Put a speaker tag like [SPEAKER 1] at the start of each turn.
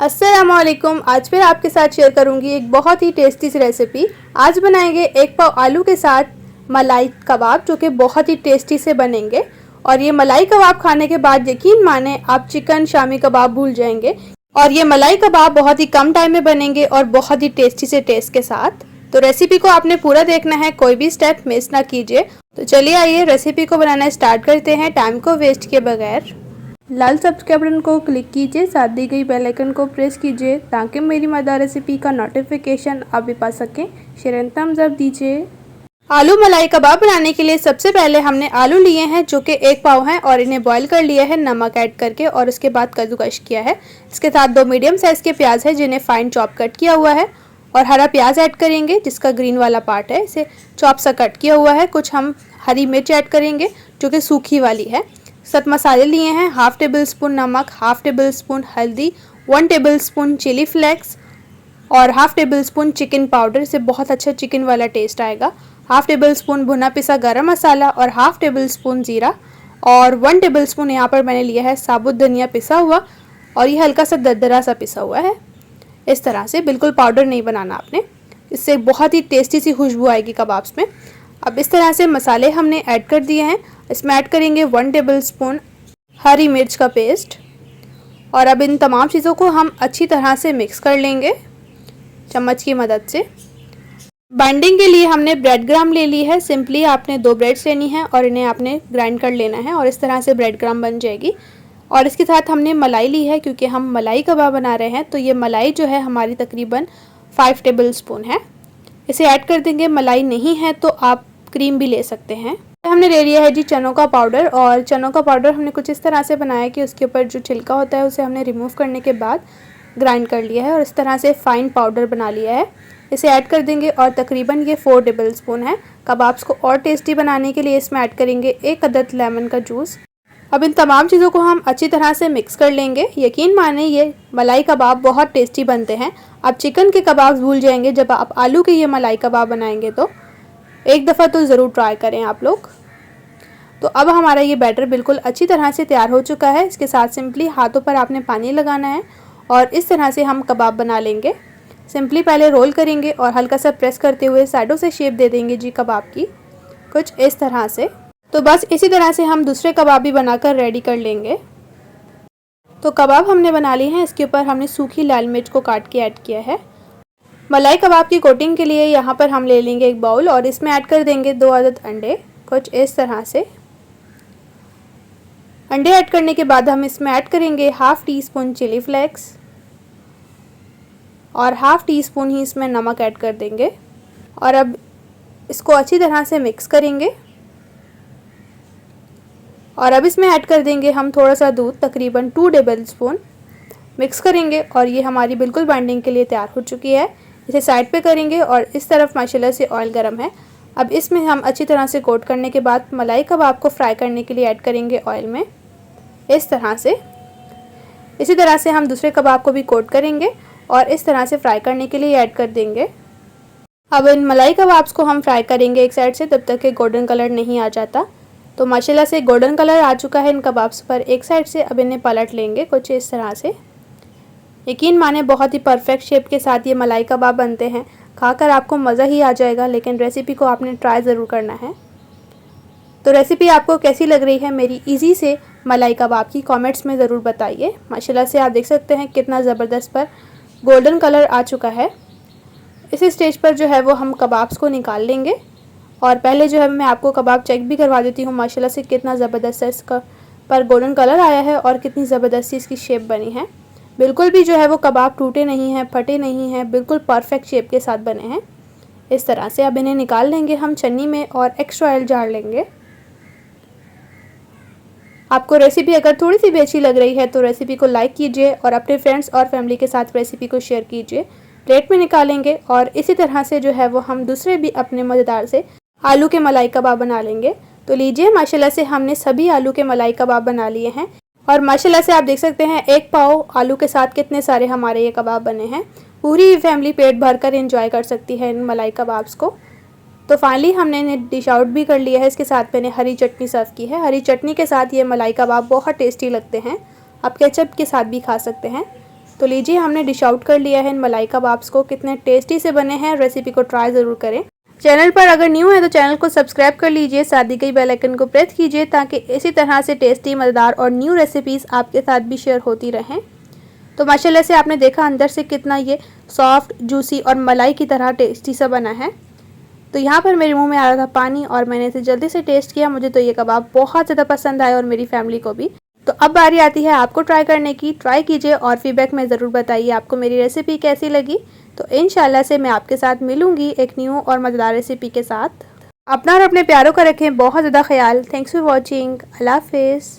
[SPEAKER 1] अस्सलामुअलैकुम। आज फिर आपके साथ शेयर करूंगी एक बहुत ही टेस्टी सी रेसिपी। आज बनाएंगे एक पाव आलू के साथ मलाई कबाब, जो कि बहुत ही टेस्टी से बनेंगे। और ये मलाई कबाब खाने के बाद यकीन माने आप चिकन शामी कबाब भूल जाएंगे। और ये मलाई कबाब बहुत ही कम टाइम में बनेंगे और बहुत ही टेस्टी से टेस्ट के साथ। तो रेसिपी को आपने पूरा देखना है, कोई भी स्टेप मिस ना कीजिए। तो चलिए आइए रेसिपी को बनाना स्टार्ट करते हैं टाइम को वेस्ट किए बगैर। लाल सब्सक्राइब बटन को क्लिक कीजिए, साथ दी गई बेल आइकन को प्रेस कीजिए ताकि मेरी मज़ेदार रेसिपी का नोटिफिकेशन आप भी पा सकें। शेयर एंड थम्स अप दीजिए। आलू मलाई कबाब बनाने के लिए सबसे पहले हमने आलू लिए हैं जो कि 1 पाव हैं और इन्हें बॉईल कर लिया है नमक ऐड करके, और उसके बाद कद्दूकश किया है। इसके साथ 2 मीडियम साइज़ के प्याज है जिन्हें फाइन चॉप कट किया हुआ है, और हरा प्याज ऐड करेंगे जिसका ग्रीन वाला पार्ट है, इसे चॉप सा कट किया हुआ है। कुछ हम हरी मिर्च ऐड करेंगे जो कि सूखी वाली है। 7 मसाले लिए हैं, 1/2 टेबल स्पून नमक, 1/2 टेबल स्पून हल्दी, 1 टेबल स्पून चिली फ्लेक्स और 1/2 टेबल स्पून चिकन पाउडर। इससे बहुत अच्छा चिकन वाला टेस्ट आएगा। 1/2 टेबल स्पून भुना पिसा गरम मसाला और 1/2 टेबल स्पून ज़ीरा, और 1 टेबल स्पून यहाँ पर मैंने लिया है साबुत धनिया पिसा हुआ, और ये हल्का सा दरदरा सा पिसा हुआ है। इस तरह से, बिल्कुल पाउडर नहीं बनाना आपने, इससे बहुत ही टेस्टी सी खुशबू आएगी कबाब्स में। अब इस तरह से मसाले हमने ऐड कर दिए हैं। इसमें ऐड करेंगे 1 टेबल स्पून हरी मिर्च का पेस्ट, और अब इन तमाम चीज़ों को हम अच्छी तरह से मिक्स कर लेंगे चम्मच की मदद से। बाइंडिंग के लिए हमने ब्रेड ग्राम ले ली है। सिंपली आपने 2 ब्रेड्स लेनी है और इन्हें आपने ग्राइंड कर लेना है, और इस तरह से ब्रेड ग्राम बन जाएगी। और इसके साथ हमने मलाई ली है, क्योंकि हम मलाई कबाब बना रहे हैं, तो ये मलाई जो है हमारी तकरीबन 5 टेबल स्पून है। इसे ऐड कर देंगे। मलाई नहीं है तो आप क्रीम भी ले सकते हैं। हमने ले लिया है जी चनों का पाउडर, और चनों का पाउडर हमने कुछ इस तरह से बनाया कि उसके ऊपर जो छिलका होता है उसे हमने रिमूव करने के बाद ग्राइंड कर लिया है और इस तरह से फाइन पाउडर बना लिया है। इसे ऐड कर देंगे, और तकरीबन ये 4 टेबल स्पून है। कबाब्स को और टेस्टी बनाने के लिए इसमें ऐड करेंगे 1 अदद लेमन का जूस। अब इन तमाम चीज़ों को हम अच्छी तरह से मिक्स कर लेंगे। यकीन माने ये मलाई कबाब बहुत टेस्टी बनते हैं। आप चिकन के कबाब भूल जाएंगे जब आप आलू के ये मलाई कबाब बनाएंगे, तो एक दफ़ा तो ज़रूर ट्राई करें आप लोग। तो अब हमारा ये बैटर बिल्कुल अच्छी तरह से तैयार हो चुका है। इसके साथ सिंपली हाथों पर आपने पानी लगाना है और इस तरह से हम कबाब बना लेंगे। सिंपली पहले रोल करेंगे और हल्का सा प्रेस करते हुए साइडों से शेप दे देंगे जी कबाब की, कुछ इस तरह से। तो बस इसी तरह से हम दूसरे कबाब भी बनाकर रेडी कर लेंगे। तो कबाब हमने बना लिए हैं। इसके ऊपर हमने सूखी लाल मिर्च को काट के ऐड किया है। मलाई कबाब की कोटिंग के लिए यहाँ पर हम ले लेंगे एक बाउल, और इसमें ऐड कर देंगे 2 अदद अंडे, कुछ इस तरह से। अंडे ऐड करने के बाद हम इसमें ऐड करेंगे 1/2 टीस्पून चिली फ्लेक्स, और 1/2 टीस्पून ही इसमें नमक ऐड कर देंगे, और अब इसको अच्छी तरह से मिक्स करेंगे। और अब इसमें ऐड कर देंगे हम थोड़ा सा दूध, तकरीबन 2 टेबल स्पून। मिक्स करेंगे, और ये हमारी बिल्कुल बाइंडिंग के लिए तैयार हो चुकी है। इसे साइड पे करेंगे, और इस तरफ माशाल्लाह से ऑयल गर्म है। अब इसमें हम अच्छी तरह से कोट करने के बाद मलाई कबाब को फ्राई करने के लिए ऐड करेंगे ऑयल में, इस तरह से। इसी तरह से हम दूसरे कबाब को भी कोट करेंगे और इस तरह से फ्राई करने के लिए ऐड कर देंगे। अब इन मलाई कबाब्स को हम फ्राई करेंगे एक साइड से, तब तक कि गोल्डन कलर नहीं आ जाता। तो माशाल्लाह से गोल्डन कलर आ चुका है इन कबाब्स पर एक साइड से। अब इन्हें पलट लेंगे कुछ इस तरह से। यकीन माने बहुत ही परफेक्ट शेप के साथ ये मलाई कबाब बनते हैं। खाकर आपको मज़ा ही आ जाएगा, लेकिन रेसिपी को आपने ट्राई ज़रूर करना है। तो रेसिपी आपको कैसी लग रही है मेरी इजी से मलाई कबाब की, कमेंट्स में ज़रूर बताइए। माशाल्लाह से आप देख सकते हैं कितना ज़बरदस्त पर गोल्डन कलर आ चुका है। इस स्टेज पर जो है वो हम कबाब्स को निकाल लेंगे, और पहले जो है मैं आपको कबाब चेक भी करवा देती हूँ। माशाल्लाह से कितना ज़बरदस्त इसका पर गोल्डन कलर आया है और कितनी ज़बरदस्ती इसकी शेप बनी है। बिल्कुल भी जो है वो कबाब टूटे नहीं हैं, फटे नहीं हैं, बिल्कुल परफेक्ट शेप के साथ बने हैं इस तरह से। अब इन्हें निकाल लेंगे हम छन्नी में और एक्स्ट्रा ऑयल झाड़ लेंगे। आपको रेसिपी अगर थोड़ी सी भी अच्छी लग रही है तो रेसिपी को लाइक कीजिए और अपने फ्रेंड्स और फैमिली के साथ रेसिपी को शेयर कीजिए। प्लेट में निकालेंगे, और इसी तरह से जो है वो हम दूसरे भी अपने मज़ेदार से आलू के मलाई कबाब बना लेंगे। तो लीजिए, माशाल्लाह से हमने सभी आलू के मलाई कबाब बना लिए हैं, और माशाल्लाह से आप देख सकते हैं 1 पाव आलू के साथ कितने सारे हमारे ये कबाब बने हैं। पूरी फैमिली पेट भर कर एंजॉय कर सकती है इन मलाई कबाब्स को। तो फाइनली हमने इन्हें डिश आउट भी कर लिया है। इसके साथ मैंने हरी चटनी सर्व की है। हरी चटनी के साथ ये मलाई कबाब बहुत टेस्टी लगते हैं। आप केचप के साथ भी खा सकते हैं। तो लीजिए हमने डिश आउट कर लिया है इन मलाई कबाब्स को। कितने टेस्टी से बने हैं, रेसिपी को ट्राई ज़रूर करें। चैनल पर अगर न्यू है तो चैनल को सब्सक्राइब कर लीजिए, साथ ही गई बेल आइकन को प्रेस कीजिए ताकि इसी तरह से टेस्टी, मज़ेदार और न्यू रेसिपीज़ आपके साथ भी शेयर होती रहें। तो माशाल्लाह से आपने देखा अंदर से कितना ये सॉफ्ट, जूसी और मलाई की तरह टेस्टी सा बना है। तो यहाँ पर मेरे मुंह में आ रहा था पानी और मैंने इसे जल्दी से टेस्ट किया। मुझे तो ये कबाब बहुत ज़्यादा पसंद आया और मेरी फैमिली को भी। तो अब बारी आती है आपको ट्राई करने की। ट्राई कीजिए और फीडबैक में ज़रूर बताइए आपको मेरी रेसिपी कैसी लगी। तो इंशाल्लाह से मैं आपके साथ मिलूँगी एक न्यू और मज़ेदार रेसिपी के साथ। अपना और अपने प्यारों का रखें बहुत ज़्यादा ख्याल। Thanks for watching. अल्लाह हाफिज़।